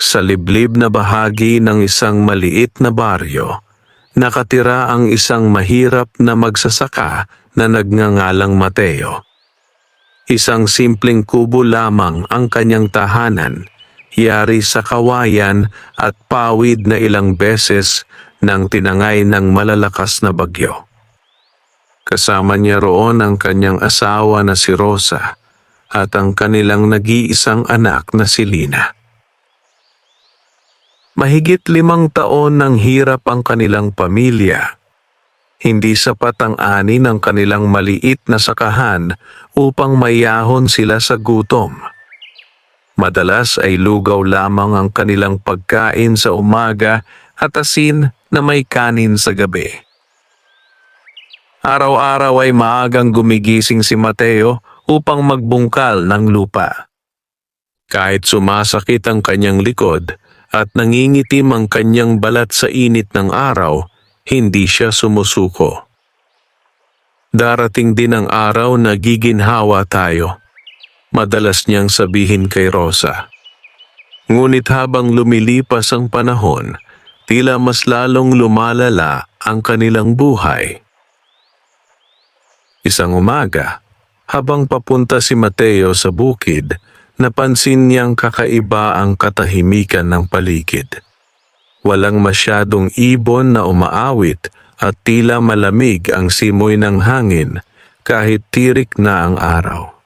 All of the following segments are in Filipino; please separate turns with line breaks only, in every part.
Sa liblib na bahagi ng isang maliit na baryo, nakatira ang isang mahirap na magsasaka na nagngangalang Mateo. Isang simpleng kubo lamang ang kanyang tahanan, yari sa kawayan at pawid na ilang beses nang tinangay ng malalakas na bagyo. Kasama niya roon ang kanyang asawa na si Rosa at ang kanilang nag-iisang anak na si Lina. Mahigit 5 taon ng hirap ang kanilang pamilya. Hindi sapat ang ani ng kanilang maliit na sakahan upang mayahon sila sa gutom. Madalas ay lugaw lamang ang kanilang pagkain sa umaga at asin na may kanin sa gabi. Araw-araw ay maagang gumigising si Mateo upang magbungkal ng lupa. Kahit sumasakit ang kanyang likod at nangingitim ang kanyang balat sa init ng araw, hindi siya sumusuko. Darating din ang araw na giginhawa tayo. Madalas niyang sabihin kay Rosa. Ngunit habang lumilipas ang panahon, tila mas lalong lumalala ang kanilang buhay. Isang umaga, habang papunta si Mateo sa bukid, napansin niyang kakaiba ang katahimikan ng paligid. Walang masyadong ibon na umaawit at tila malamig ang simoy ng hangin kahit tirik na ang araw.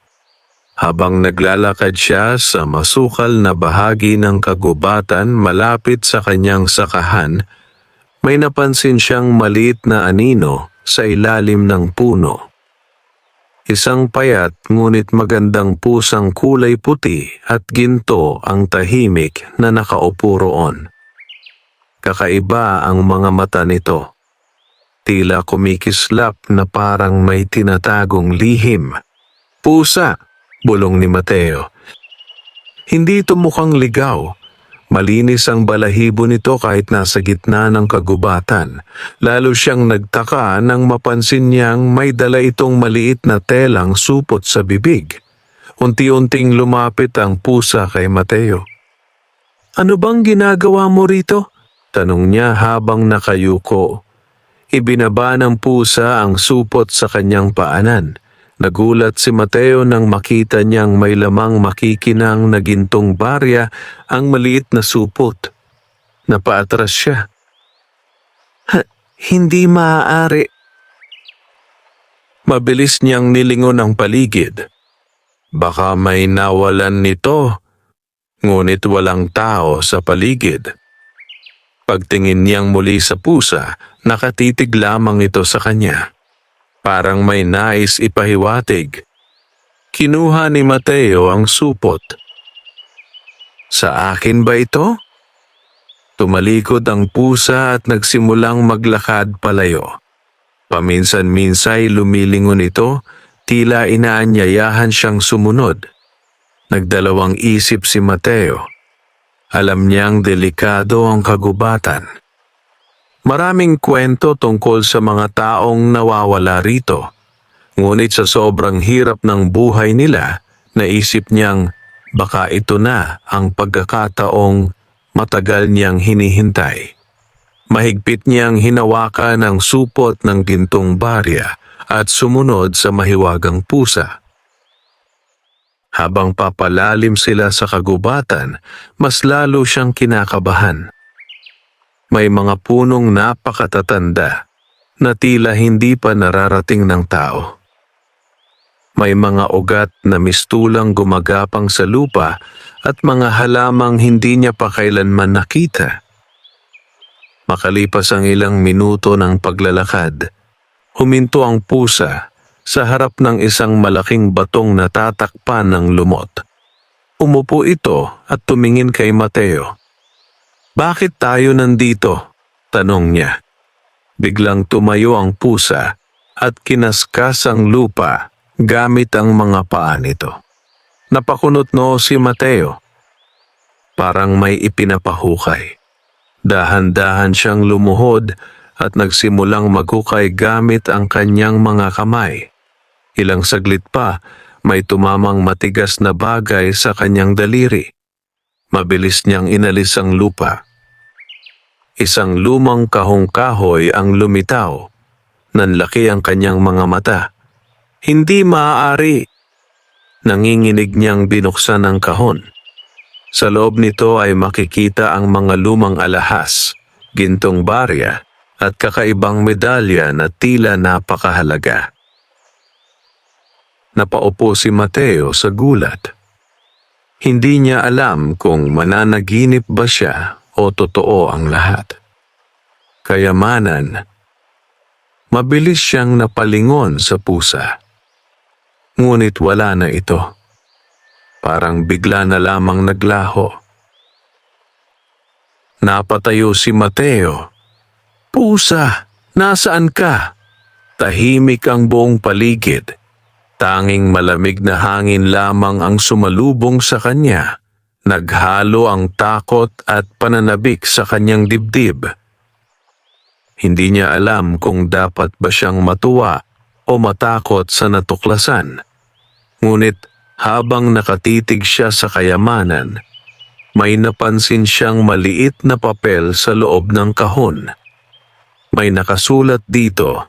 Habang naglalakad siya sa masukal na bahagi ng kagubatan malapit sa kanyang sakahan, may napansin siyang maliit na anino sa ilalim ng puno. Isang payat ngunit magandang pusang kulay puti at ginto ang tahimik na nakaupo roon. Kakaiba ang mga mata nito. Tila kumikislap na parang may tinatagong lihim. Pusa, bulong ni Mateo. Hindi ito mukhang ligaw. Malinis ang balahibo nito kahit nasa gitna ng kagubatan. Lalo siyang nagtaka nang mapansin niyang may dala itong maliit na telang supot sa bibig. Unti-unting lumapit ang pusa kay Mateo. "Ano bang ginagawa mo rito?" tanong niya habang nakayuko. Ibinaba ng pusa ang supot sa kanyang paanan. Nagulat si Mateo nang makita niyang may lamang makikinang na gintong barya ang maliit na supot. Napaatras siya. Hindi maaari." Mabilis niyang nilingon ang paligid. Baka may nawalan nito, ngunit walang tao sa paligid. Pagtingin niyang muli sa pusa, nakatitig lamang ito sa kanya. Parang may nais ipahiwatig. Kinuha ni Mateo ang supot. "Sa akin ba ito?" Tumalikod ang pusa at nagsimulang maglakad palayo. Paminsan-minsay lumilingon ito, tila inaanyayahan siyang sumunod. Nagdalawang isip si Mateo. Alam niyang delikado ang kagubatan. Maraming kwento tungkol sa mga taong nawawala rito. Ngunit sa sobrang hirap ng buhay nila, naisip niyang baka ito na ang pagkakataong matagal niyang hinihintay. Mahigpit niyang hinawakan ang supot ng gintong barya at sumunod sa mahiwagang pusa. Habang papalalim sila sa kagubatan, mas lalo siyang kinakabahan. May mga punong napakatatanda na tila hindi pa nararating ng tao. May mga ugat na mistulang gumagapang sa lupa at mga halamang hindi niya pa kailanman nakita. Makalipas ang ilang minuto ng paglalakad, huminto ang pusa sa harap ng isang malaking batong natatakpan ng lumot. Umupo ito at tumingin kay Mateo. "Bakit tayo nandito?" tanong niya. Biglang tumayo ang pusa at kinaskas ang lupa gamit ang mga paa nito. Napakunot noo si Mateo. Parang may ipinapahukay. Dahan-dahan siyang lumuhod at nagsimulang maghukay gamit ang kanyang mga kamay. Ilang saglit pa, may tumamang matigas na bagay sa kanyang daliri. Mabilis niyang inalis ang lupa. Isang lumang kahong-kahoy ang lumitaw. Nanlaki ang kanyang mga mata. Hindi maaari. Nanginginig niyang binuksan ang kahon. Sa loob nito ay makikita ang mga lumang alahas, gintong barya, at kakaibang medalya na tila napakahalaga. Napaupo si Mateo sa gulat. Hindi niya alam kung mananaginip ba siya o totoo ang lahat. Kayamanan. Mabilis siyang napalingon sa pusa. Ngunit wala na ito. Parang bigla na lamang naglaho. Napatayo si Mateo. Pusa, nasaan ka? Tahimik ang buong paligid. Tanging malamig na hangin lamang ang sumalubong sa kanya. Naghalo ang takot at pananabik sa kanyang dibdib. Hindi niya alam kung dapat ba siyang matuwa o matakot sa natuklasan. Ngunit habang nakatitig siya sa kayamanan, may napansin siyang maliit na papel sa loob ng kahon. May nakasulat dito,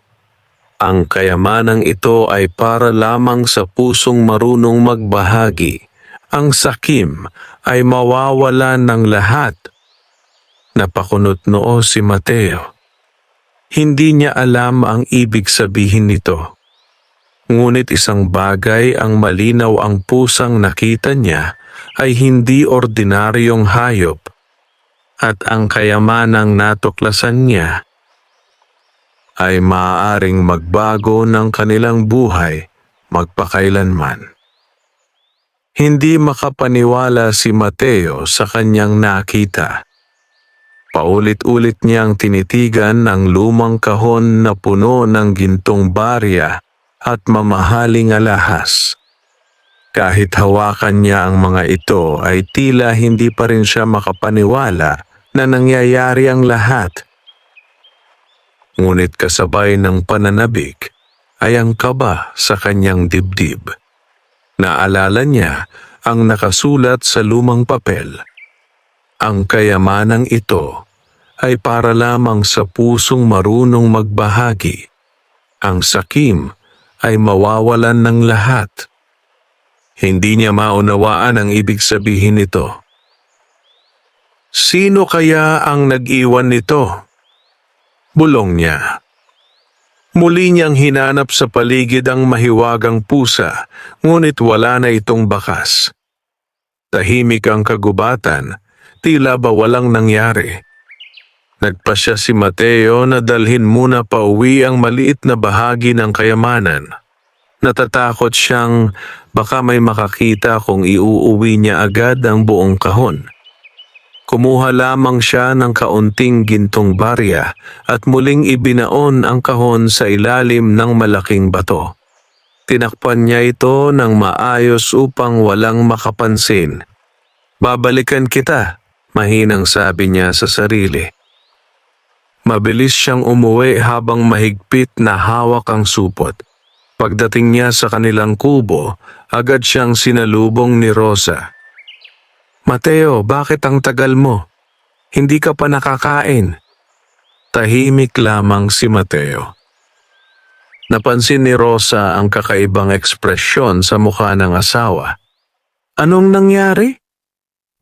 ang kayamanang ito ay para lamang sa pusong marunong magbahagi. Ang sakim ay mawawalan ng lahat. Napakunot noo si Mateo. Hindi niya alam ang ibig sabihin nito. Ngunit isang bagay ang malinaw ang pusang nakita niya ay hindi ordinaryong hayop. At ang kayamanang natuklasan niya ay maaaring magbago ng kanilang buhay magpakailanman. Hindi makapaniwala si Mateo sa kanyang nakita. Paulit-ulit niyang tinitigan ang lumang kahon na puno ng gintong barya at mamahaling alahas. Kahit hawakan niya ang mga ito ay tila hindi pa rin siya makapaniwala na nangyayari ang lahat. Ngunit kasabay ng pananabik ay ang kaba sa kanyang dibdib. Naalala niya ang nakasulat sa lumang papel. Ang kayamanang ito ay para lamang sa pusong marunong magbahagi. Ang sakim ay mawawalan ng lahat. Hindi niya maunawaan ang ibig sabihin nito. Sino kaya ang nag-iwan nito? Bulong niya. Muli niyang hinanap sa paligid ang mahiwagang pusa, ngunit wala na itong bakas. Tahimik ang kagubatan, tila ba walang nangyari. Nagpasya si Mateo na dalhin muna pa uwi ang maliit na bahagi ng kayamanan. Natatakot siyang baka may makakita kung iuuwi niya agad ang buong kahon. Kumuha lamang siya ng kaunting gintong barya at muling ibinaon ang kahon sa ilalim ng malaking bato. Tinakpan niya ito ng maayos upang walang makapansin. Babalikan kita, mahinang sabi niya sa sarili. Mabilis siyang umuwi habang mahigpit na hawak ang supot. Pagdating niya sa kanilang kubo, agad siyang sinalubong ni Rosa. Mateo, bakit ang tagal mo? Hindi ka pa nakakain. Tahimik lamang si Mateo. Napansin ni Rosa ang kakaibang ekspresyon sa mukha ng asawa. Anong nangyari?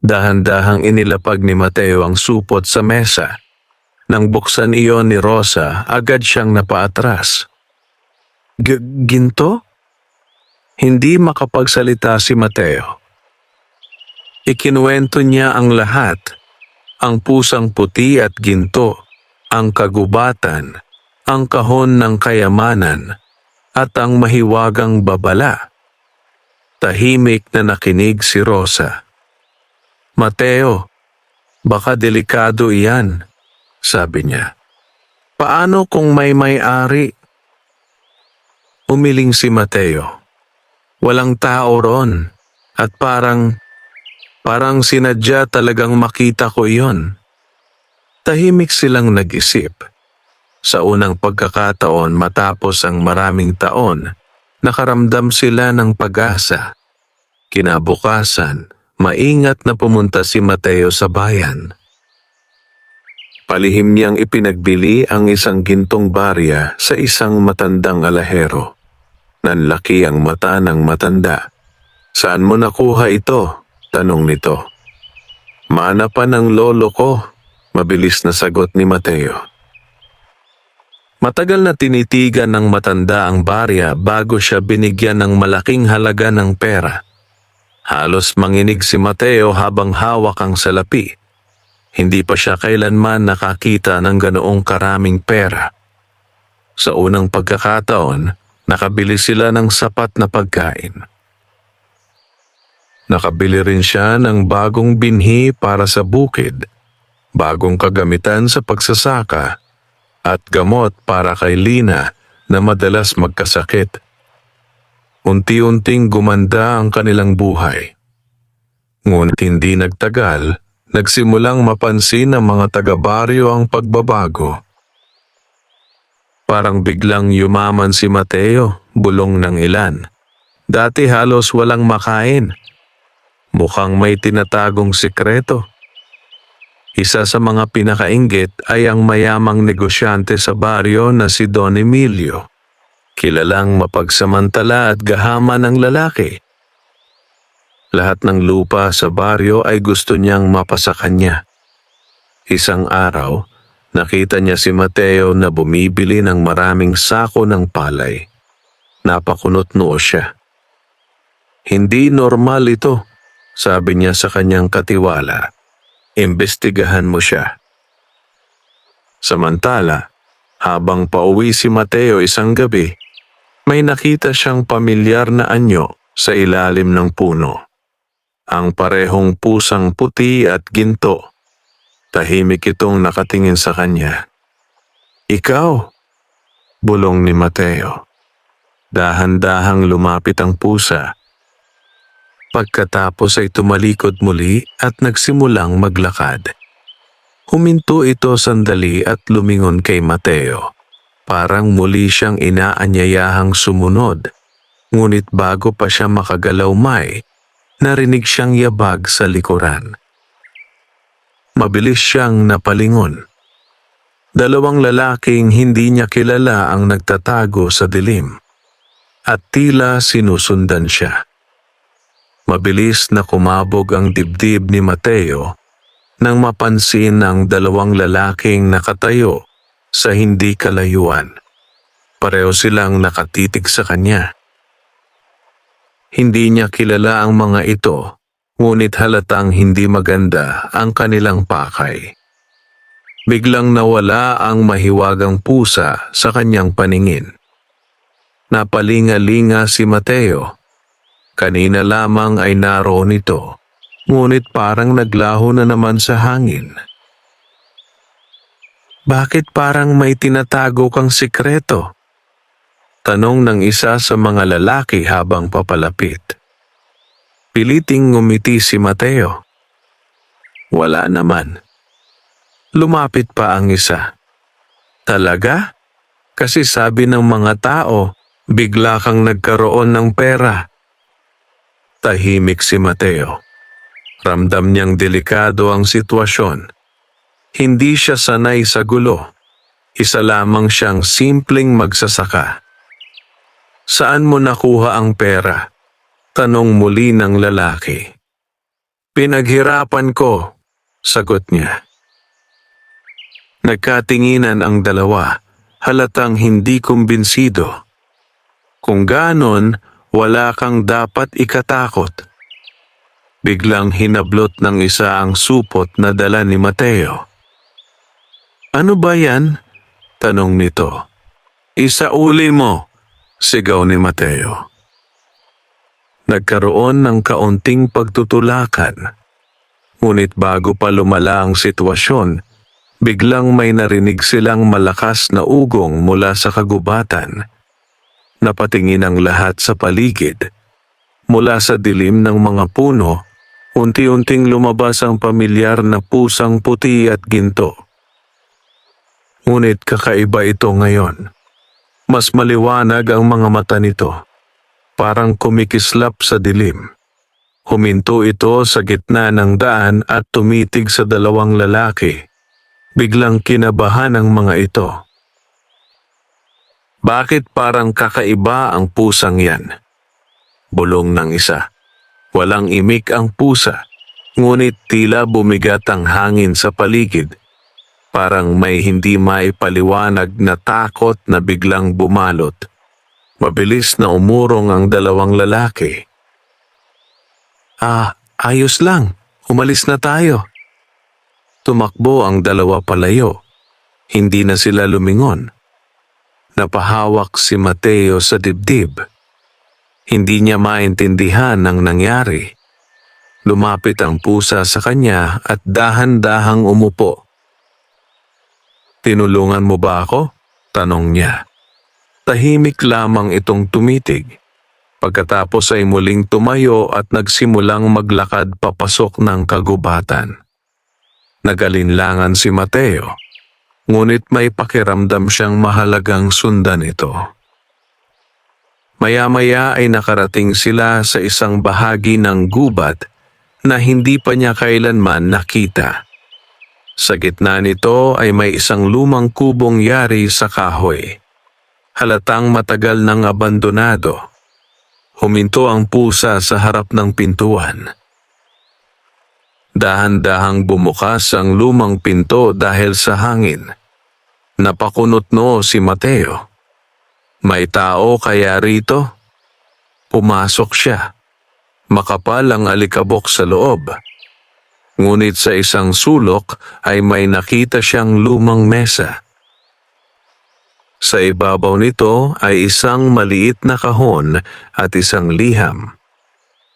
Dahan-dahang inilapag ni Mateo ang supot sa mesa. Nang buksan iyon ni Rosa, agad siyang napaatras. Ginto? Hindi makapagsalita si Mateo. Ikinuwento niya ang lahat, ang pusang puti at ginto, ang kagubatan, ang kahon ng kayamanan, at ang mahiwagang babala. Tahimik na nakinig si Rosa. Mateo, baka delikado iyan, sabi niya. Paano kung may-ari? Umiling si Mateo. Walang tao roon at parang sinadya talagang makita ko iyon. Tahimik silang nag-isip. Sa unang pagkakataon matapos ang maraming taon, nakaramdam sila ng pag-asa. Kinabukasan, maingat na pumunta si Mateo sa bayan. Palihim niyang ipinagbili ang isang gintong barya sa isang matandang alahero. Nanlaki ang mata ng matanda. "Saan mo nakuha ito?" tanong nito. "Mana pa ng lolo ko," mabilis na sagot ni Mateo. Matagal na tinitigan ng matanda ang barya bago siya binigyan ng malaking halaga ng pera. Halos manginig si Mateo habang hawak ang salapi. Hindi pa siya kailanman nakakita ng ganoong karaming pera. Sa unang pagkakataon, nakabili sila ng sapat na pagkain. Nakabili rin siya ng bagong binhi para sa bukid, bagong kagamitan sa pagsasaka, at gamot para kay Lina na madalas magkasakit. Unti-unting gumanda ang kanilang buhay. Ngunit hindi nagtagal, nagsimulang mapansin ng mga taga-baryo ang pagbabago. Parang biglang yumaman si Mateo, bulong ng ilan. Dati halos walang makain. Mukhang may tinatagong sikreto. Isa sa mga pinakainggit ay ang mayamang negosyante sa baryo na si Don Emilio. Kilalang mapagsamantala at gahaman ng lalaki. Lahat ng lupa sa baryo ay gusto niyang mapasa kanya. Isang araw, nakita niya si Mateo na bumibili ng maraming sako ng palay. Napakunot noo siya. "Hindi normal ito," sabi niya sa kanyang katiwala. "Imbestigahan mo siya." Samantala, habang pauwi si Mateo isang gabi, may nakita siyang pamilyar na anyo sa ilalim ng puno. Ang parehong pusang puti at ginto. Tahimik itong nakatingin sa kanya. "Ikaw?" bulong ni Mateo. Dahan-dahang lumapit ang pusa. Pagkatapos ay tumalikod muli at nagsimulang maglakad. Huminto ito sandali at lumingon kay Mateo. Parang muli siyang inaanyayahang sumunod. Ngunit bago pa siya makagalaw narinig siyang yabag sa likuran. Mabilis siyang napalingon. Dalawang lalaking hindi niya kilala ang nagtatago sa dilim. At tila sinusundan siya. Mabilis na kumabog ang dibdib ni Mateo nang mapansin ang dalawang lalaking nakatayo sa hindi kalayuan. Pareho silang nakatitig sa kanya. Hindi niya kilala ang mga ito, ngunit halatang hindi maganda ang kanilang pakay. Biglang nawala ang mahiwagang pusa sa kanyang paningin. Napalinga-linga si Mateo. Kanina lamang ay naroon ito, ngunit parang naglaho na naman sa hangin. "Bakit parang may tinatago kang sikreto?" tanong ng isa sa mga lalaki habang papalapit. Piliting ngumiti si Mateo. "Wala naman." Lumapit pa ang isa. "Talaga? Kasi sabi ng mga tao, bigla kang nagkaroon ng pera." Tahimik si Mateo. Ramdam niyang delikado ang sitwasyon. Hindi siya sanay sa gulo. Isa lamang siyang simpleng magsasaka. "Saan mo nakuha ang pera?" tanong muli ng lalaki. "Pinaghirapan ko," sagot niya. Nagkatinginan ang dalawa, halatang hindi kumbinsido. "Kung ganon, wala kang dapat ikatakot." Biglang hinablot ng isa ang supot na dala ni Mateo. "Ano ba yan?" tanong nito. "Isauli mo," sigaw ni Mateo. Nagkaroon ng kaunting pagtutulakan. Ngunit bago pa lumala ang sitwasyon, biglang may narinig silang malakas na ugong mula sa kagubatan. Napatingin ang lahat sa paligid. Mula sa dilim ng mga puno, unti-unting lumabas ang pamilyar na pusang puti at ginto. Ngunit kakaiba ito ngayon. Mas maliwanag ang mga mata nito. Parang kumikislap sa dilim. Huminto ito sa gitna ng daan at tumitig sa dalawang lalaki. Biglang kinabahan ang mga ito. Bakit parang kakaiba ang pusang yan? Bulong ng isa. Walang imik ang pusa, ngunit tila bumigat ang hangin sa paligid. Parang may hindi maipaliwanag na takot na biglang bumalot. Mabilis na umurong ang dalawang lalaki. Ayos lang. Umalis na tayo. Tumakbo ang dalawa palayo. Hindi na sila lumingon. Napahawak si Mateo sa dibdib. Hindi niya maintindihan ang nangyari. Lumapit ang pusa sa kanya at dahan-dahang umupo. "Tinulungan mo ba ako?" tanong niya. Tahimik lamang itong tumitig. Pagkatapos ay muling tumayo at nagsimulang maglakad papasok ng kagubatan. Nag-alinlangan si Mateo, ngunit may pakiramdam siyang mahalagang sundan ito. Maya-maya ay nakarating sila sa isang bahagi ng gubat na hindi pa niya kailanman nakita. Sa gitna nito ay may isang lumang kubong yari sa kahoy. Halatang matagal nang abandonado. Huminto ang pusa sa harap ng pintuan. Dahan-dahang bumukas ang lumang pinto dahil sa hangin. Napakunot-no si Mateo. May tao kaya rito? Pumasok siya. Makapal ang alikabok sa loob. Ngunit sa isang sulok ay may nakita siyang lumang mesa. Sa ibabaw nito ay isang maliit na kahon at isang liham.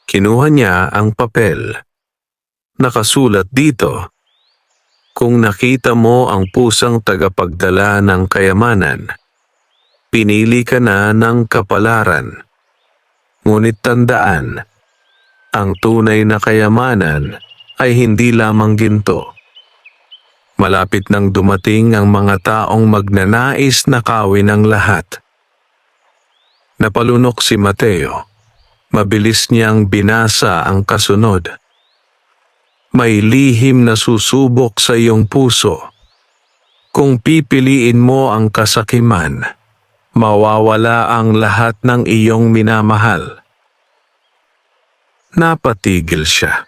Kinuha niya ang papel. Nakasulat dito, "Kung nakita mo ang pusang tagapagdala ng kayamanan, pinili ka na ng kapalaran. Ngunit tandaan, ang tunay na kayamanan ay hindi lamang ginto. Malapit nang dumating ang mga taong magnanais na kawin ang lahat." Napalunok si Mateo. Mabilis niyang binasa ang kasunod. "May lihim na susubok sa iyong puso. Kung pipiliin mo ang kasakiman, mawawala ang lahat ng iyong minamahal." Napatigil siya.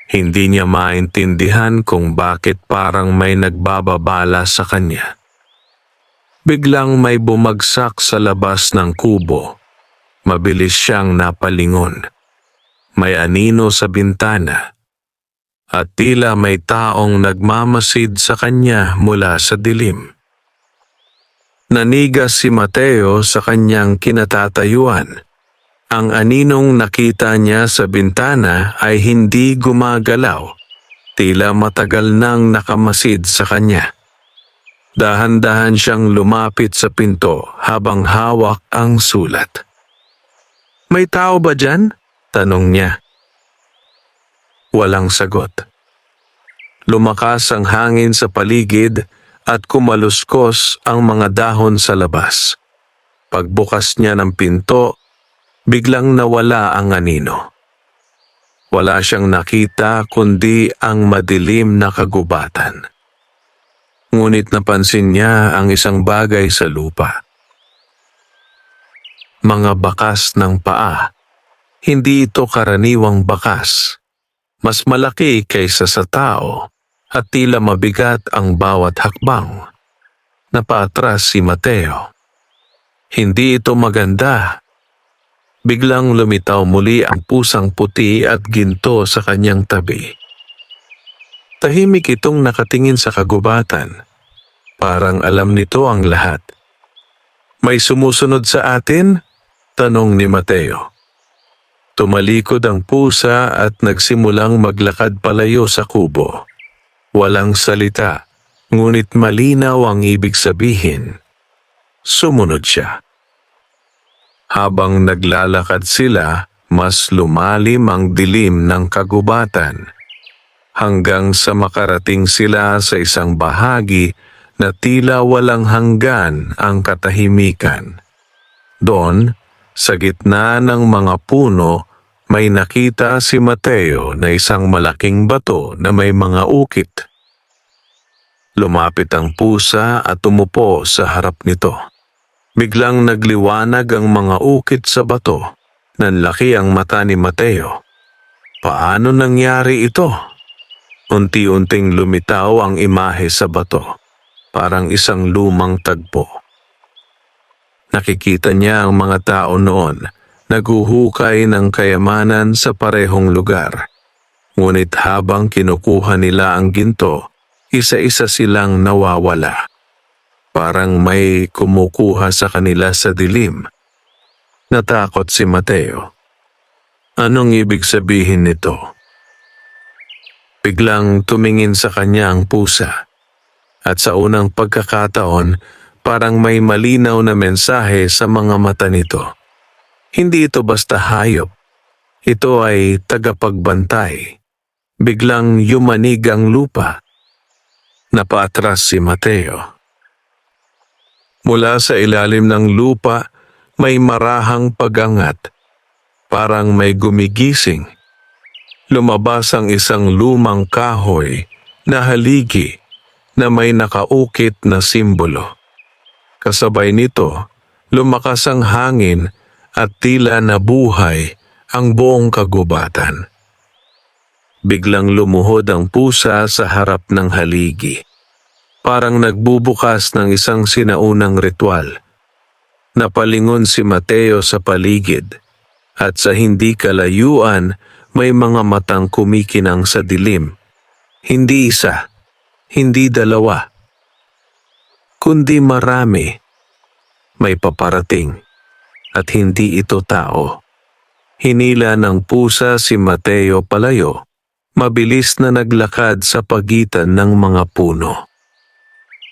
Hindi niya maintindihan kung bakit parang may nagbababala sa kanya. Biglang may bumagsak sa labas ng kubo. Mabilis siyang napalingon. May anino sa bintana. At tila may taong nagmamasid sa kanya mula sa dilim. Nanigas si Mateo sa kanyang kinatatayuan. Ang aninong nakita niya sa bintana ay hindi gumagalaw. Tila matagal nang nakamasid sa kanya. Dahan-dahan siyang lumapit sa pinto habang hawak ang sulat. "May tao ba dyan?" tanong niya. Walang sagot. Lumakas ang hangin sa paligid at kumaluskos ang mga dahon sa labas. Pagbukas niya ng pinto, biglang nawala ang anino. Wala siyang nakita kundi ang madilim na kagubatan. Ngunit napansin niya ang isang bagay sa lupa. Mga bakas ng paa. Hindi ito karaniwang bakas. Mas malaki kaysa sa tao at tila mabigat ang bawat hakbang. Napaatras si Mateo. Hindi ito maganda. Biglang lumitaw muli ang pusang puti at ginto sa kanyang tabi. Tahimik itong nakatingin sa kagubatan. Parang alam nito ang lahat. "May sumusunod sa atin?" tanong ni Mateo. Tumalikod ang pusa at nagsimulang maglakad palayo sa kubo. Walang salita, ngunit malinaw ang ibig sabihin. Sumunod siya. Habang naglalakad sila, mas lumalim ang dilim ng kagubatan. Hanggang sa makarating sila sa isang bahagi na tila walang hanggan ang katahimikan. Doon, sa gitna ng mga puno, may nakita si Mateo na isang malaking bato na may mga ukit. Lumapit ang pusa at umupo sa harap nito. Biglang nagliwanag ang mga ukit sa bato. Nanlaki ang mata ni Mateo. Paano nangyari ito? Unti-unting lumitaw ang imahe sa bato, parang isang lumang tagpo. Nakikita niya ang mga tao noon, naghuhukay ng kayamanan sa parehong lugar. Ngunit habang kinukuha nila ang ginto, isa-isa silang nawawala. Parang may kumukuha sa kanila sa dilim. Natakot si Mateo. Anong ibig sabihin nito? Biglang tumingin sa kanya ang pusa. At sa unang pagkakataon, parang may malinaw na mensahe sa mga mata nito. Hindi ito basta hayop. Ito ay tagapagbantay. Biglang yumanig ang lupa. Napaatras si Mateo. Mula sa ilalim ng lupa, may marahang pagangat. Parang may gumigising. Lumabas ang isang lumang kahoy na haligi na may nakaukit na simbolo. Kasabay nito, lumakas ang hangin at tila nabuhay ang buong kagubatan. Biglang lumuhod ang pusa sa harap ng haligi. Parang nagbubukas ng isang sinaunang ritual. Napalingon si Mateo sa paligid at sa hindi kalayuan may mga matang kumikinang sa dilim. Hindi isa, hindi dalawa, kundi marami. May paparating at hindi ito tao. Hinila ng pusa si Mateo palayo, mabilis na naglakad sa pagitan ng mga puno.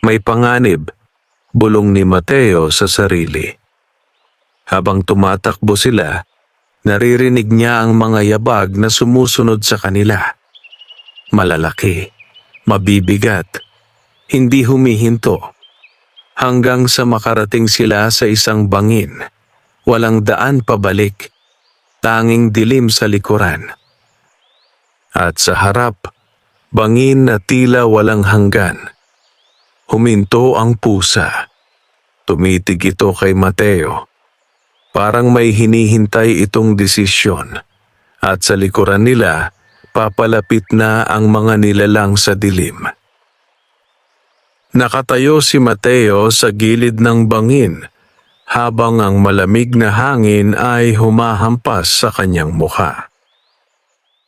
May panganib, bulong ni Mateo sa sarili. Habang tumatakbo sila, naririnig niya ang mga yabag na sumusunod sa kanila. Malalaki, mabibigat, hindi humihinto. Hanggang sa makarating sila sa isang bangin, walang daan pabalik, tanging dilim sa likuran. At sa harap, bangin na tila walang hanggan. Huminto ang pusa. Tumitig ito kay Mateo. Parang may hinihintay itong desisyon. At sa likuran nila, papalapit na ang mga nilalang sa dilim. Nakatayo si Mateo sa gilid ng bangin habang ang malamig na hangin ay humahampas sa kanyang mukha.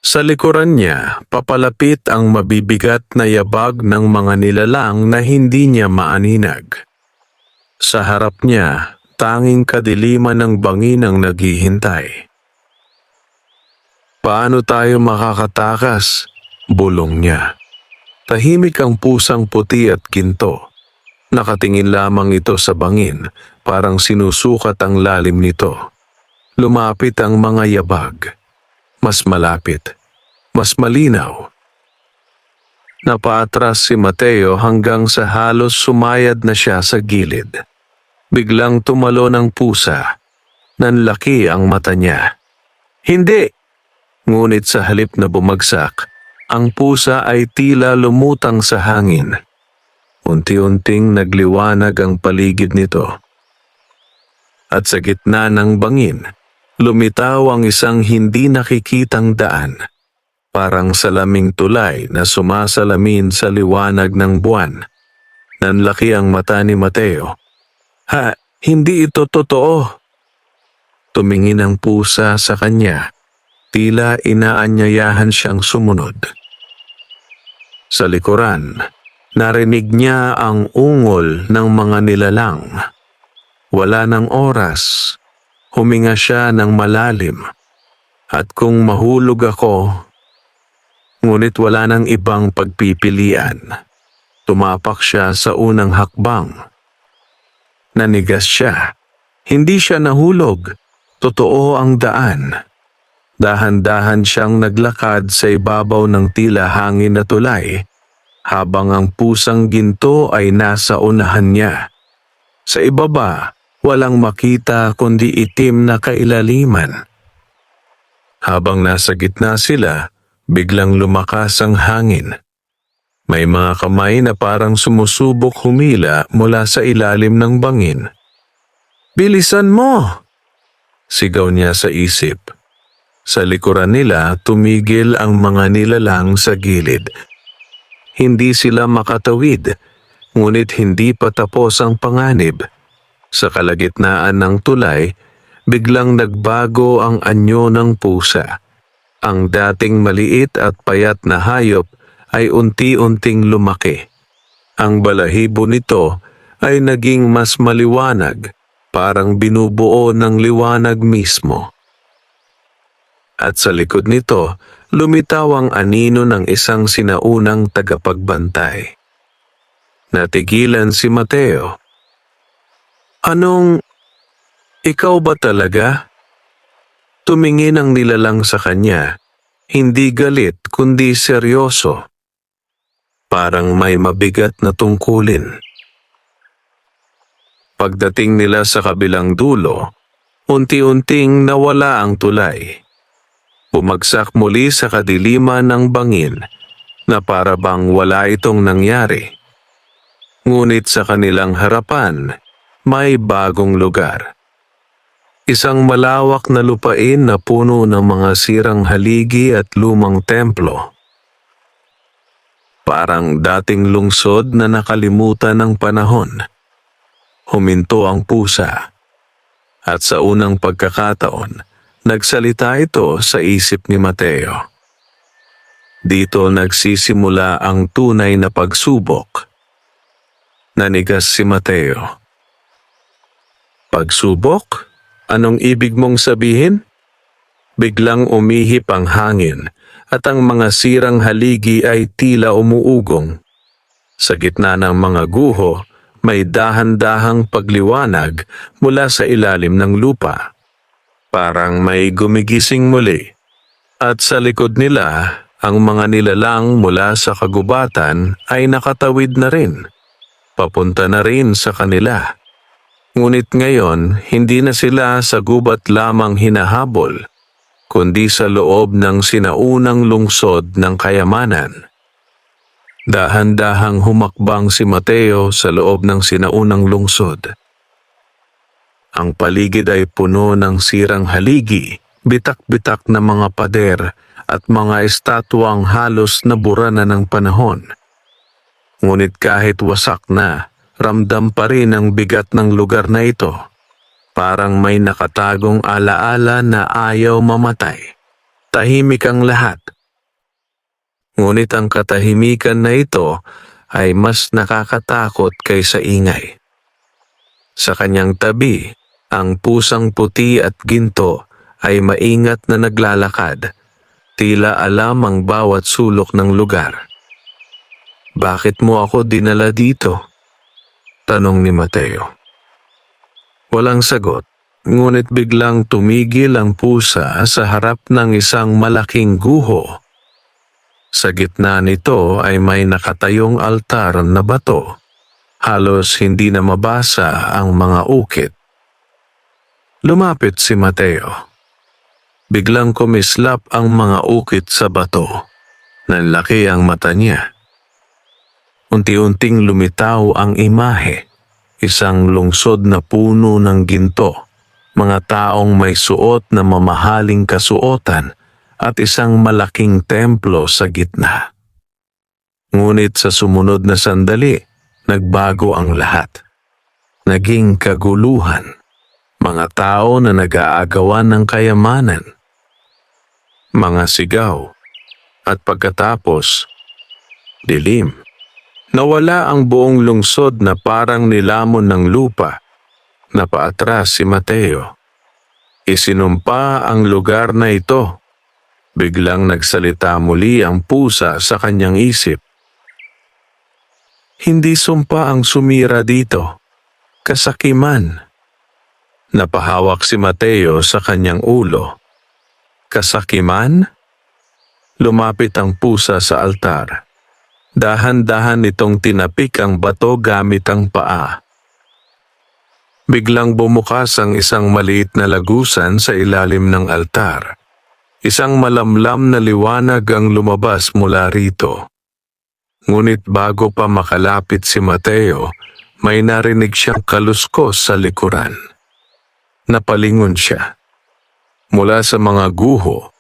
Sa likuran niya, papalapit ang mabibigat na yabag ng mga nilalang na hindi niya maaninag. Sa harap niya, tanging kadiliman ng bangin ang naghihintay. Paano tayo makakatakas? Bulong niya. Tahimik ang pusang puti at ginto. Nakatingin lamang ito sa bangin, parang sinusukat ang lalim nito. Lumapit ang mga yabag. Mas malapit, mas malinaw. Napaatras si Mateo hanggang sa halos sumayad na siya sa gilid. Biglang tumalo ng pusa. Nanlaki ang mata niya. Hindi! Ngunit sa halip na bumagsak, ang pusa ay tila lumutang sa hangin. Unti-unting nagliwanag ang paligid nito. At sa gitna ng bangin, lumitaw ang isang hindi nakikitang daan. Parang salaming tulay na sumasalamin sa liwanag ng buwan. Nanlaki ang mata ni Mateo. Hindi ito totoo. Tumingin ang pusa sa kanya. Tila inaanyayahan siyang sumunod. Sa likuran, narinig niya ang ungol ng mga nilalang. Wala ng oras. Huminga siya ng malalim. At kung mahulog ako, ngunit wala ng ibang pagpipilian. Tumapak siya sa unang hakbang. Nanigas siya. Hindi siya nahulog. Totoo ang daan. Dahan-dahan siyang naglakad sa ibabaw ng tila hangin na tulay, habang ang pusang ginto ay nasa unahan niya. Sa ibaba, walang makita kundi itim na kailaliman. Habang nasa gitna sila, biglang lumakas ang hangin. May mga kamay na parang sumusubok humila mula sa ilalim ng bangin. "Bilisan mo!" sigaw niya sa isip. Sa likuran nila, tumigil ang mga nilalang sa gilid. Hindi sila makatawid, ngunit hindi pa tapos ang panganib. Sa kalagitnaan ng tulay, biglang nagbago ang anyo ng pusa. Ang dating maliit at payat na hayop ay unti-unting lumaki. Ang balahibo nito ay naging mas maliwanag, parang binubuo ng liwanag mismo. At sa likod nito, lumitaw ang anino ng isang sinaunang tagapagbantay. Natigilan si Mateo. "Anong, ikaw ba talaga?" Tumingin ang nilalang sa kanya, hindi galit kundi seryoso. Parang may mabigat na tungkulin. Pagdating nila sa kabilang dulo, unti-unting nawala ang tulay. Bumagsak muli sa kadiliman ng bangin na para bang wala itong nangyari. Ngunit sa kanilang harapan, may bagong lugar. Isang malawak na lupain na puno ng mga sirang haligi at lumang templo. Parang dating lungsod na nakalimutan ng panahon. Huminto ang pusa. At sa unang pagkakataon, nagsalita ito sa isip ni Mateo. Dito nagsisimula ang tunay na pagsubok. Nanigas si Mateo. "Pagsubok? Anong ibig mong sabihin?" Biglang umihip ang hangin at ang mga sirang haligi ay tila umuugong. Sa gitna ng mga guho, may dahan-dahang pagliwanag mula sa ilalim ng lupa. Parang may gumigising muli. At sa likod nila, ang mga nilalang mula sa kagubatan ay nakatawid na rin. Papunta na rin sa kanila. Ngunit ngayon, hindi na sila sa gubat lamang hinahabol, kundi sa loob ng sinaunang lungsod ng kayamanan. Dahan-dahang humakbang si Mateo sa loob ng sinaunang lungsod. Ang paligid ay puno ng sirang haligi, bitak-bitak na mga pader at mga estatwang halos nabura na ng panahon. Ngunit kahit wasak na, ramdam pa rin ang bigat ng lugar na ito. Parang may nakatagong alaala na ayaw mamatay. Tahimik ang lahat. Ngunit ang katahimikan na ito ay mas nakakatakot kaysa ingay. Sa kanyang tabi, ang pusang puti at ginto ay maingat na naglalakad, tila alam ang bawat sulok ng lugar. "Bakit mo ako dinala dito?" tanong ni Mateo. Walang sagot, ngunit biglang tumigil ang pusa sa harap ng isang malaking guho. Sa gitna nito ay may nakatayong altar na bato. Halos hindi na mabasa ang mga ukit. Lumapit si Mateo. Biglang kumislap ang mga ukit sa bato. Nanlaki ang mata niya. Unti-unting lumitaw ang imahe. Isang lungsod na puno ng ginto, mga taong may suot na mamahaling kasuotan at isang malaking templo sa gitna. Ngunit sa sumunod na sandali, nagbago ang lahat. Naging kaguluhan. Mga tao na nag-aagawan ng kayamanan. Mga sigaw. At pagkatapos, dilim. Nawala ang buong lungsod na parang nilamon ng lupa. Napaatras si Mateo. Isinumpa ang lugar na ito. Biglang nagsalita muli ang pusa sa kanyang isip. Hindi sumpa ang sumira dito. Kasakiman. Napahawak si Mateo sa kanyang ulo. Kasakiman? Lumapit ang pusa sa altar. Dahan-dahan itong tinapik ang bato gamit ang paa. Biglang bumukas ang isang maliit na lagusan sa ilalim ng altar. Isang malamlam na liwanag ang lumabas mula rito. Ngunit bago pa makalapit si Mateo, may narinig siyang kaluskos sa likuran. Napalingon siya. Mula sa mga guho,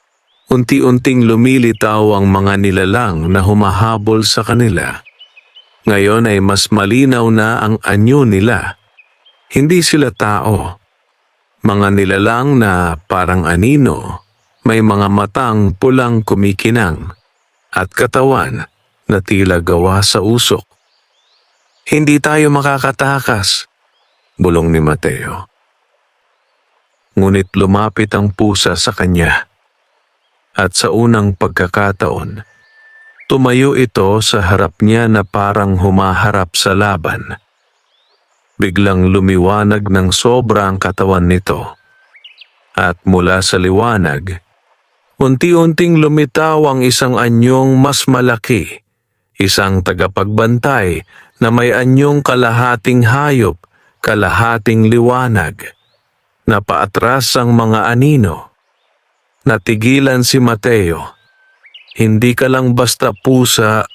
unti-unting lumilitaw ang mga nilalang na humahabol sa kanila. Ngayon ay mas malinaw na ang anyo nila. Hindi sila tao. Mga nilalang na parang anino, may mga matang pulang kumikinang at katawan na tila gawa sa usok. Hindi tayo makakatakas, bulong ni Mateo. Ngunit lumapit ang pusa sa kanya. At sa unang pagkakataon, tumayo ito sa harap niya na parang humaharap sa laban. Biglang lumiwanag ng sobra ang katawan nito. At mula sa liwanag, unti-unting lumitaw ang isang anyong mas malaki, isang tagapagbantay na may anyong kalahating hayop, kalahating liwanag. Napaatras ang mga anino. Natigilan si Mateo. Hindi ka lang basta pusa,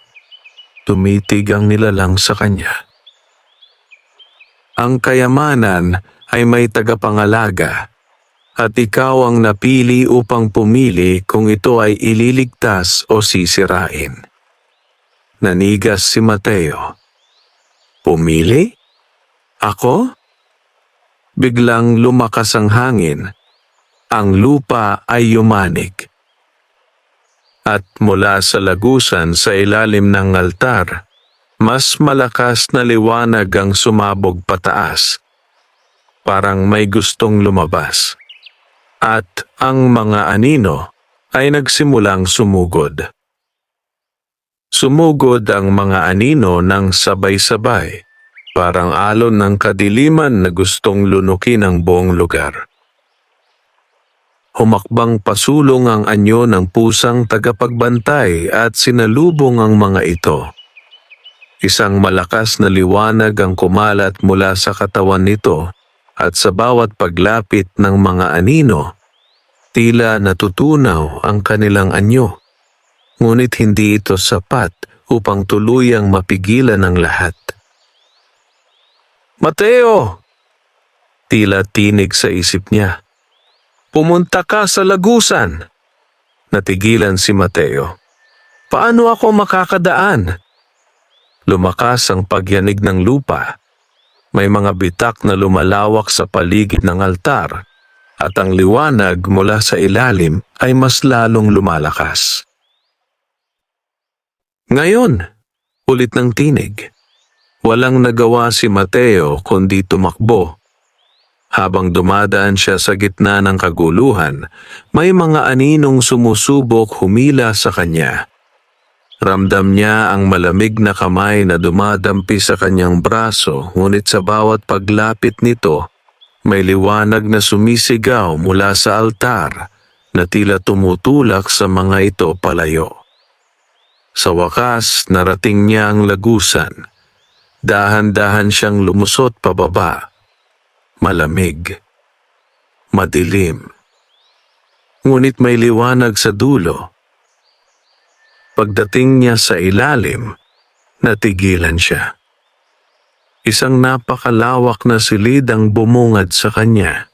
tumitig ang nilalang sa kanya. Ang kayamanan ay may tagapangalaga. At ikaw ang napili upang pumili kung ito ay ililigtas o sisirain. Nanigas si Mateo. Pumili? Ako? Biglang lumakas ang hangin. Ang lupa ay yumanig. At mula sa lagusan sa ilalim ng altar, mas malakas na liwanag ang sumabog pataas. Parang may gustong lumabas. At ang mga anino ay nagsimulang sumugod. Sumugod ang mga anino ng sabay-sabay, parang alon ng kadiliman na gustong lunukin ang buong lugar. Humakbang pasulong ang anyo ng pusang tagapagbantay at sinalubong ang mga ito. Isang malakas na liwanag ang kumalat mula sa katawan nito. At sa bawat paglapit ng mga anino, tila natutunaw ang kanilang anyo. Ngunit hindi ito sapat upang tuluyang mapigilan ang lahat. Mateo! Tila tinig sa isip niya. Pumunta ka sa lagusan. Natigilan si Mateo. Paano ako makakadaan? Lumakas ang pagyanig ng lupa. May mga bitak na lumalawak sa paligid ng altar at ang liwanag mula sa ilalim ay mas lalong lumalakas. Ngayon, ulit ng tinig. Walang nagawa si Mateo kundi tumakbo. Habang dumadaan siya sa gitna ng kaguluhan, may mga aninong sumusubok humila sa kanya. Ramdam niya ang malamig na kamay na dumadampi sa kanyang braso, ngunit sa bawat paglapit nito, may liwanag na sumisigaw mula sa altar na tila tumutulak sa mga ito palayo. Sa wakas, narating niya ang lagusan. Dahan-dahan siyang lumusot pababa. Malamig. Madilim. Ngunit may liwanag sa dulo. Pagdating niya sa ilalim, natigilan siya. Isang napakalawak na silid ang bumungad sa kanya.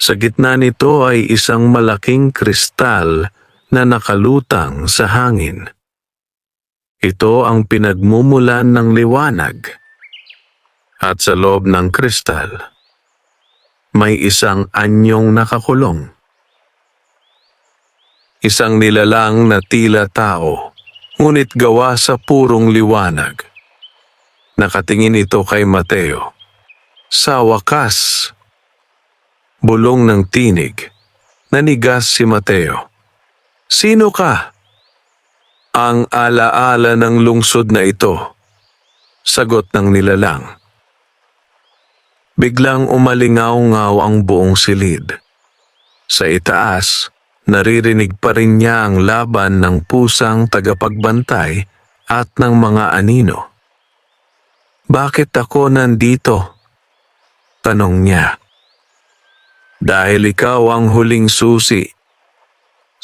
Sa gitna nito ay isang malaking kristal na nakalutang sa hangin. Ito ang pinagmumulan ng liwanag. At sa loob ng kristal, may isang anyong nakakulong. Isang nilalang na tila tao, ngunit gawa sa purong liwanag. Nakatingin ito kay Mateo. Sa wakas, bulong ng tinig, nanigas si Mateo. Sino ka? Ang alaala ng lungsod na ito, sagot ng nilalang. Biglang umalingaw-ngaw ang buong silid. Sa itaas, naririnig pa rin niya ang laban ng pusang tagapagbantay at ng mga anino. Bakit ako nandito? Tanong niya. Dahil ikaw ang huling susi.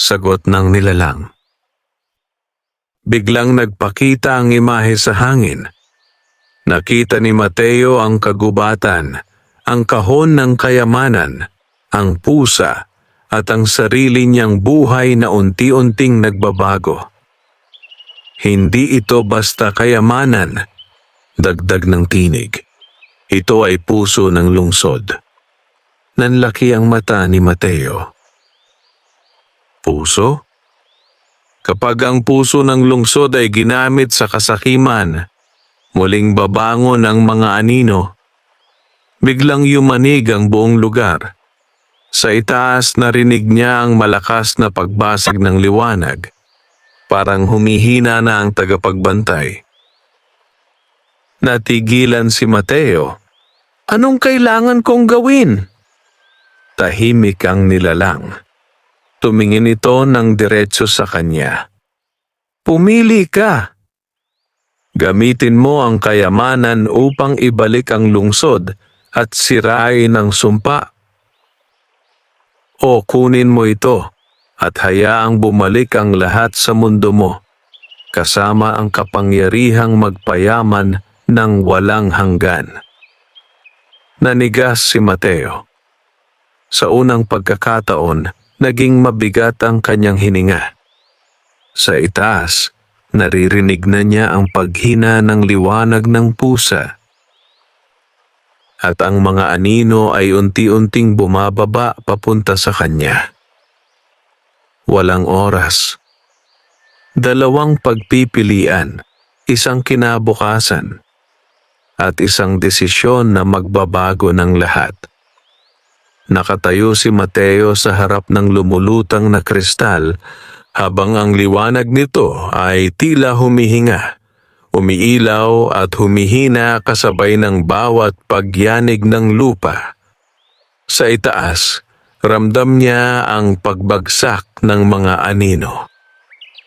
Sagot ng nilalang. Biglang nagpakita ang imahe sa hangin. Nakita ni Mateo ang kagubatan, ang kahon ng kayamanan, ang pusa, at ang sarili niyang buhay na unti-unting nagbabago. Hindi ito basta kayamanan, dagdag ng tinig. Ito ay puso ng lungsod. Nanlaki ang mata ni Mateo. Puso? Kapag ang puso ng lungsod ay ginamit sa kasakiman, muling babangon ang mga anino. Biglang yumanig ang buong lugar. Sa itaas narinig niya ang malakas na pagbasag ng liwanag. Parang humihina na ang tagapagbantay. Natigilan si Mateo. Anong kailangan kong gawin? Tahimik ang nilalang. Tumingin ito ng diretso sa kanya. Pumili ka. Gamitin mo ang kayamanan upang ibalik ang lungsod at sirain ang sumpa. O kunin mo ito at hayaang bumalik ang lahat sa mundo mo, kasama ang kapangyarihang magpayaman ng walang hanggan. Nanigas si Mateo. Sa unang pagkakataon, naging mabigat ang kanyang hininga. Sa itaas, naririnig na niya ang paghina ng liwanag ng pusa. At ang mga anino ay unti-unting bumababa papunta sa kanya. Walang oras. Dalawang pagpipilian, isang kinabukasan, at isang desisyon na magbabago ng lahat. Nakatayo si Mateo sa harap ng lumulutang na kristal habang ang liwanag nito ay tila humihinga, umiilaw at humihina kasabay ng bawat pagyanig ng lupa. Sa itaas, ramdam niya ang pagbagsak ng mga anino.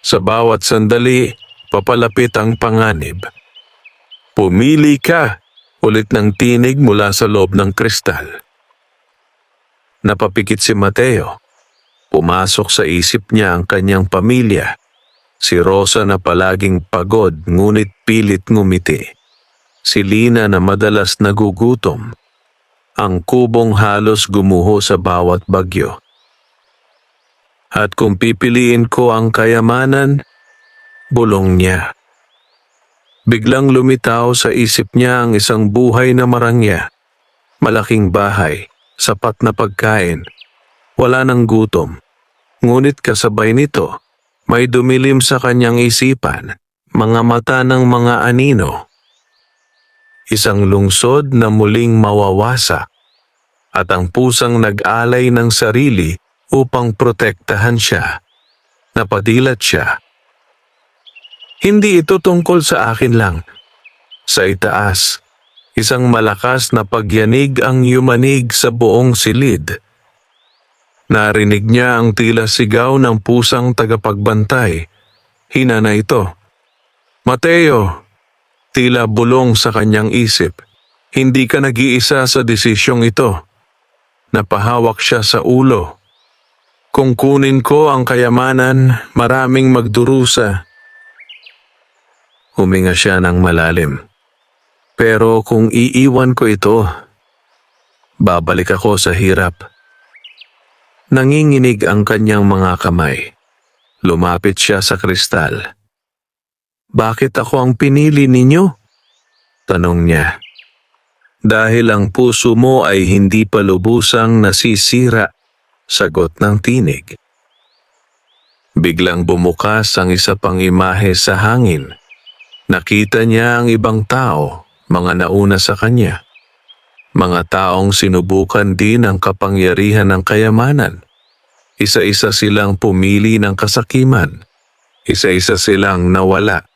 Sa bawat sandali, papalapit ang panganib. Pumili ka, ulit ng tinig mula sa loob ng kristal. Napapikit si Mateo. Pumasok sa isip niya ang kanyang pamilya. Si Rosa na palaging pagod ngunit pilit ngumiti. Si Lina na madalas nagugutom. Ang kubong halos gumuho sa bawat bagyo. At kung pipiliin ko ang kayamanan, bulong niya. Biglang lumitaw sa isip niya ang isang buhay na marangya. Malaking bahay. Sapat na pagkain, wala ng gutom. Ngunit kasabay nito, may dumilim sa kanyang isipan, mga mata ng mga anino. Isang lungsod na muling mawawasak, at ang pusang nag-alay ng sarili upang protektahan siya. Napadilat siya. Hindi ito tungkol sa akin lang. Sa itaas, isang malakas na pagyanig ang yumanig sa buong silid. Narinig niya ang tila sigaw ng pusang tagapagbantay. Hina na ito. Mateo! Tila bulong sa kanyang isip. Hindi ka nag-iisa sa desisyong ito. Napahawak siya sa ulo. Kung kunin ko ang kayamanan, maraming magdurusa. Huminga siya ng malalim. Pero kung iiwan ko ito, babalik ako sa hirap. Nanginginig ang kanyang mga kamay. Lumapit siya sa kristal. Bakit ako ang pinili ninyo? Tanong niya. Dahil ang puso mo ay hindi pa lubusang nasisira, sagot ng tinig. Biglang bumukas ang isa pang imahe sa hangin. Nakita niya ang ibang tao. Mga nauna sa kanya. Mga taong sinubukan din ang kapangyarihan ng kayamanan. Isa-isa silang pumili ng kasakiman. Isa-isa silang nawala.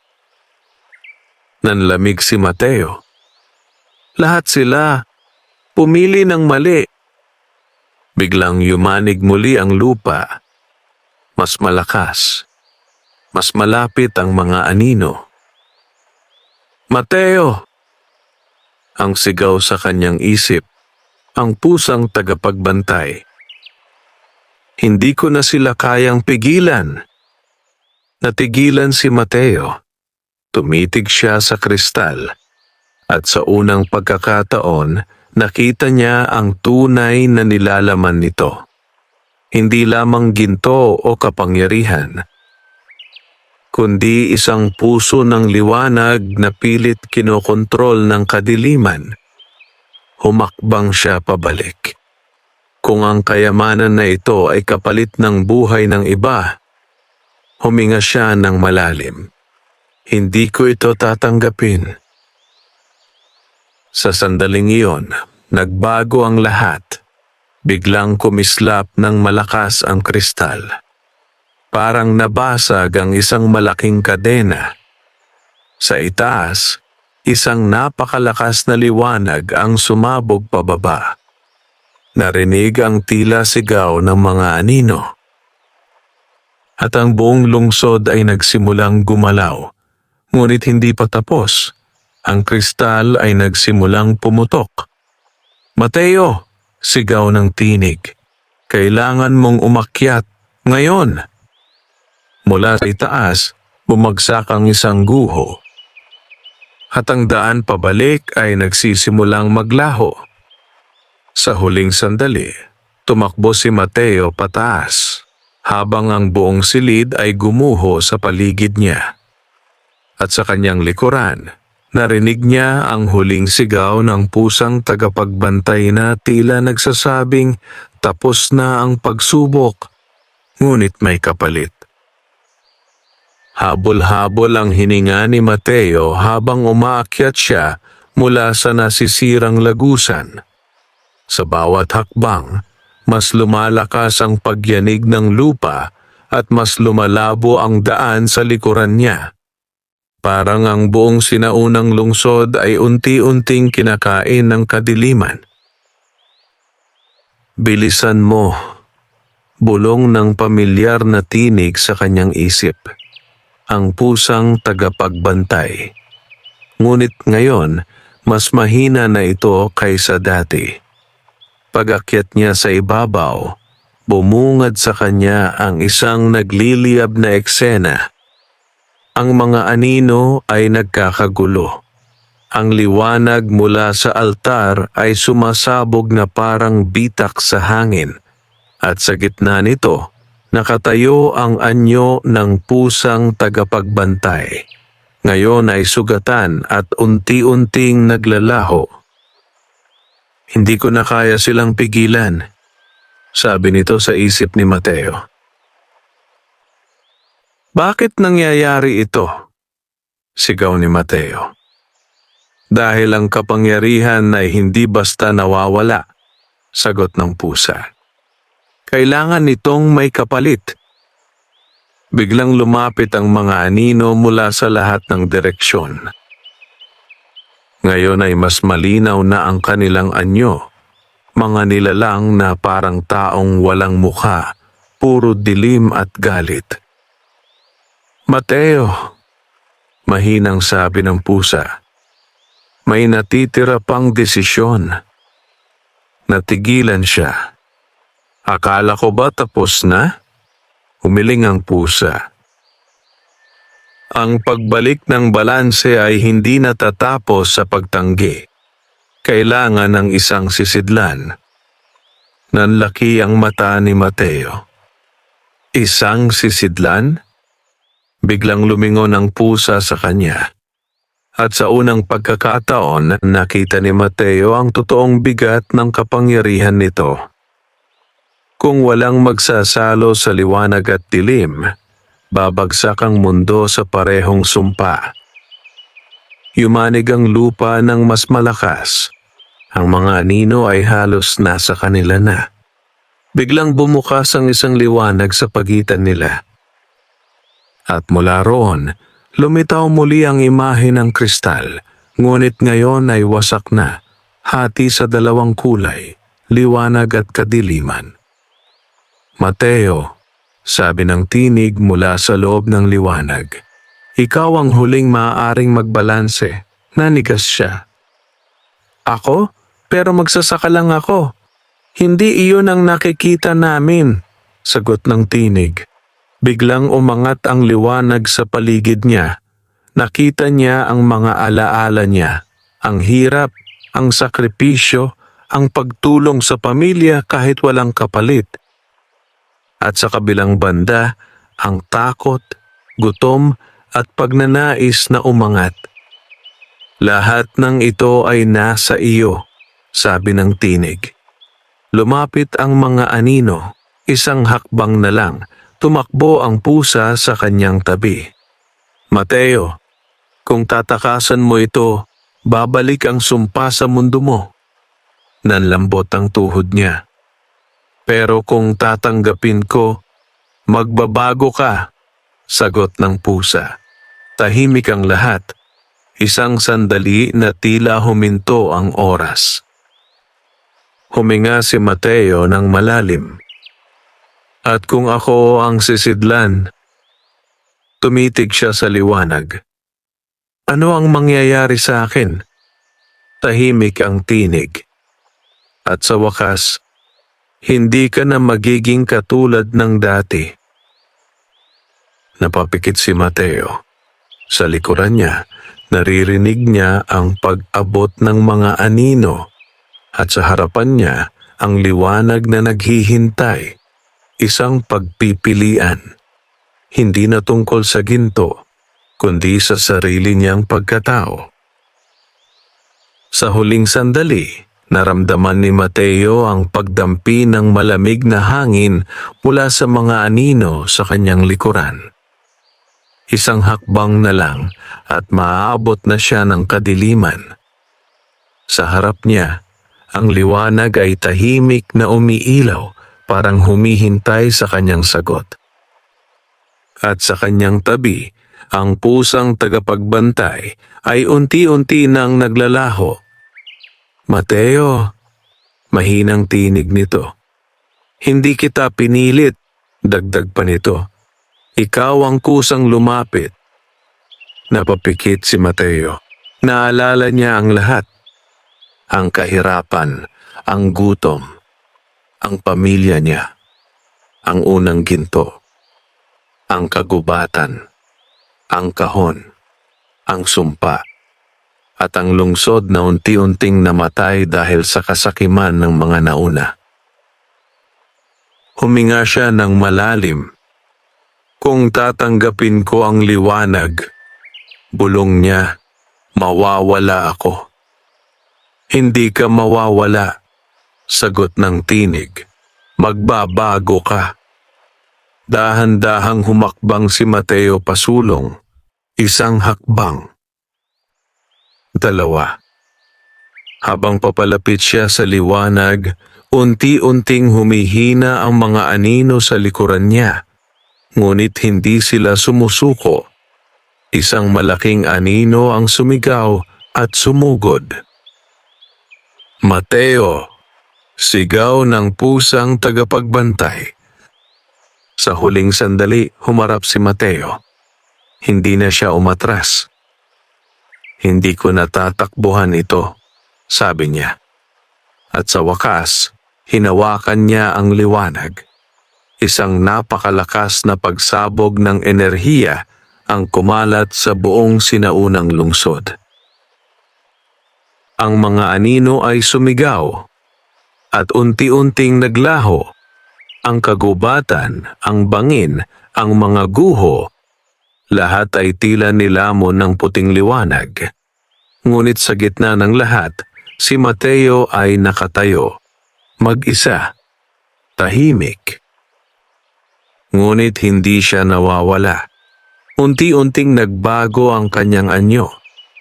Nanlamig si Mateo. Lahat sila pumili ng mali. Biglang yumanig muli ang lupa. Mas malakas. Mas malapit ang mga anino. Mateo! Ang sigaw sa kanyang isip, ang pusang tagapagbantay. Hindi ko na sila kayang pigilan. Natigilan si Mateo. Tumitig siya sa kristal. At sa unang pagkakataon, nakita niya ang tunay na nilalaman nito. Hindi lamang ginto o kapangyarihan, kundi isang puso ng liwanag na pilit kinokontrol ng kadiliman. Humakbang siya pabalik. Kung ang kayamanan na ito ay kapalit ng buhay ng iba, huminga siya ng malalim. Hindi ko ito tatanggapin. Sa sandaling iyon, nagbago ang lahat. Biglang kumislap ng malakas ang kristal. Parang nabasag ang isang malaking kadena. Sa itaas, isang napakalakas na liwanag ang sumabog pababa. Narinig ang tila sigaw ng mga anino. At ang buong lungsod ay nagsimulang gumalaw. Ngunit hindi pa tapos. Ang kristal ay nagsimulang pumutok. "Mateo!" sigaw ng tinig. "Kailangan mong umakyat ngayon." Mula sa itaas, bumagsak ang isang guho. At ang daan pabalik ay nagsisimulang maglaho. Sa huling sandali, tumakbo si Mateo pataas, habang ang buong silid ay gumuho sa paligid niya. At sa kanyang likuran, narinig niya ang huling sigaw ng pusang tagapagbantay na tila nagsasabing tapos na ang pagsubok, ngunit may kapalit. Habol-habol ang hininga ni Mateo habang umaakyat siya mula sa nasisirang lagusan. Sa bawat hakbang, mas lumalakas ang pagyanig ng lupa at mas lumalabo ang daan sa likuran niya. Parang ang buong sinaunang lungsod ay unti-unting kinakain ng kadiliman. "Bilisan mo," bulong ng pamilyar na tinig sa kanyang isip. Ang pusang tagapagbantay. Ngunit ngayon, mas mahina na ito kaysa dati. Pag-akyat niya sa ibabaw, bumungad sa kanya ang isang nagliliyab na eksena. Ang mga anino ay nagkakagulo. Ang liwanag mula sa altar ay sumasabog na parang bitak sa hangin. At sa gitna nito, nakatayo ang anyo ng pusang tagapagbantay. Ngayon ay sugatan at unti-unting naglalaho. "Hindi ko na kaya silang pigilan," sabi nito sa isip ni Mateo. "Bakit nangyayari ito?" sigaw ni Mateo. "Dahil ang kapangyarihan ay hindi basta nawawala," sagot ng pusa. "Kailangan nitong may kapalit." Biglang lumapit ang mga anino mula sa lahat ng direksyon. Ngayon ay mas malinaw na ang kanilang anyo. Mga nilalang na parang taong walang mukha, puro dilim at galit. "Mateo," mahinang sabi ng pusa, "may natitira pang desisyon." Natigilan siya. "Akala ko ba tapos na?" Humiling ang pusa. Ang pagbalik ng balanse ay hindi natatapos sa pagtanggi. Kailangan ng isang sisidlan. Nanlaki ang mata ni Mateo. "Isang sisidlan?" Biglang lumingon ang pusa sa kanya. At sa unang pagkakataon, nakita ni Mateo ang totoong bigat ng kapangyarihan nito. Kung walang magsasalo sa liwanag at dilim, babagsak ang mundo sa parehong sumpa. Yumanig ang lupa ng mas malakas. Ang mga anino ay halos nasa kanila na. Biglang bumukas ang isang liwanag sa pagitan nila. At mula roon, lumitaw muli ang imahe ng kristal, ngunit ngayon ay wasak na, hati sa dalawang kulay, liwanag at kadiliman. "Mateo," sabi ng tinig mula sa loob ng liwanag, "ikaw ang huling maaaring magbalanse." Nanigas siya. "Ako? Pero magsasaka lang ako. Hindi iyon ang nakikita namin," sagot ng tinig. Biglang umangat ang liwanag sa paligid niya. Nakita niya ang mga alaala niya, ang hirap, ang sakripisyo, ang pagtulong sa pamilya kahit walang kapalit. At sa kabilang banda, ang takot, gutom at pagnanais na umangat. Lahat ng ito ay nasa iyo, sabi ng tinig. Lumapit ang mga anino, isang hakbang na lang, tumakbo ang pusa sa kanyang tabi. Mateo, kung tatakasan mo ito, babalik ang sumpa sa mundo mo. Nanlambot ang tuhod niya. Pero kung tatanggapin ko, magbabago ka, sagot ng pusa. Tahimik ang lahat. Isang sandali na tila huminto ang oras. Huminga si Mateo ng malalim. At kung ako ang sisidlan, tumitig siya sa liwanag. Ano ang mangyayari sa akin? Tahimik ang tinig. At sa wakas, hindi ka na magiging katulad ng dati. Napapikit si Mateo. Sa likuran niya, naririnig niya ang pag-abot ng mga anino at sa harapan niya ang liwanag na naghihintay, isang pagpipilian. Hindi na tungkol sa ginto, kundi sa sarili niyang pagkatao. Sa huling sandali, naramdaman ni Mateo ang pagdampi ng malamig na hangin mula sa mga anino sa kanyang likuran. Isang hakbang na lang at maaabot na siya ng kadiliman. Sa harap niya, ang liwanag ay tahimik na umiilaw, parang humihintay sa kanyang sagot. At sa kanyang tabi, ang pusang tagapagbantay ay unti-unti nang naglalaho. Mateo, mahinang tinig nito. Hindi kita pinilit, dagdag pa nito. Ikaw ang kusang lumapit. Napapikit si Mateo. Naalala niya ang lahat. Ang kahirapan, ang gutom, ang pamilya niya, ang unang ginto, ang kagubatan, ang kahon, ang sumpa, at ang lungsod na unti-unting namatay dahil sa kasakiman ng mga nauna. Huminga siya ng malalim. Kung tatanggapin ko ang liwanag, bulong niya, mawawala ako. Hindi ka mawawala, sagot ng tinig. Magbabago ka. Dahan-dahang humakbang si Mateo pasulong. Isang hakbang. Dalawa. Habang papalapit siya sa liwanag, unti-unting humihina ang mga anino sa likuran niya. Ngunit hindi sila sumusuko. Isang malaking anino ang sumigaw at sumugod. Mateo, sigaw ng pusang tagapagbantay. Sa huling sandali, humarap si Mateo. Hindi na siya umatras. Hindi ko natatakbuhan ito, sabi niya. At sa wakas, hinawakan niya ang liwanag. Isang napakalakas na pagsabog ng enerhiya ang kumalat sa buong sinaunang lungsod. Ang mga anino ay sumigaw at unti-unting naglaho. Ang kagubatan, ang bangin, ang mga guho, lahat ay tila nilamon ng puting liwanag. Ngunit sa gitna ng lahat, si Mateo ay nakatayo, mag-isa, tahimik. Ngunit hindi siya nawawala. Unti-unting nagbago ang kanyang anyo.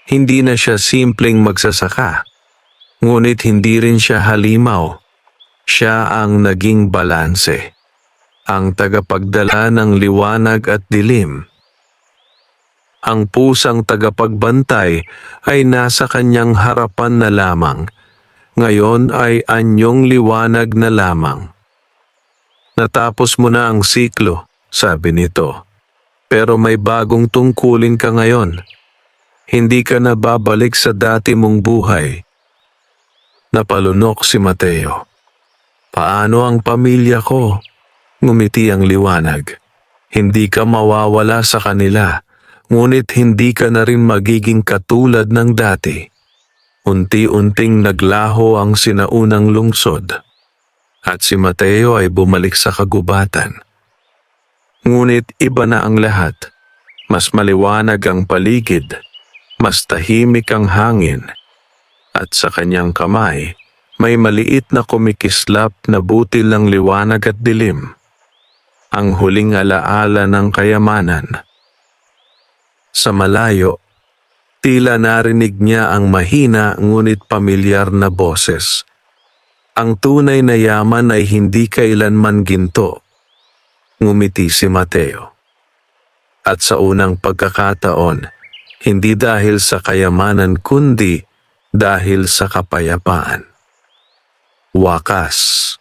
Hindi na siya simpleng magsasaka. Ngunit hindi rin siya halimaw. Siya ang naging balanse. Ang tagapagdala ng liwanag at dilim. Ang pusang tagapagbantay ay nasa kanyang harapan na lamang. Ngayon ay anyong liwanag na lamang. Natapos mo na ang siklo, sabi nito. Pero may bagong tungkulin ka ngayon. Hindi ka na babalik sa dati mong buhay. Napalunok si Mateo. Paano ang pamilya ko? Ngumiti ang liwanag. Hindi ka mawawala sa kanila, ngunit hindi ka na rin magiging katulad ng dati. Unti-unting naglaho ang sinaunang lungsod, at si Mateo ay bumalik sa kagubatan. Ngunit iba na ang lahat. Mas maliwanag ang paligid, mas tahimik ang hangin, at sa kanyang kamay, may maliit na kumikislap na butil ng liwanag at dilim. Ang huling alaala ng kayamanan. Sa malayo, tila narinig niya ang mahina ngunit pamilyar na boses. Ang tunay na yaman ay hindi kailanman ginto. Ngumiti si Mateo. At sa unang pagkakataon, hindi dahil sa kayamanan kundi dahil sa kapayapaan. Wakas.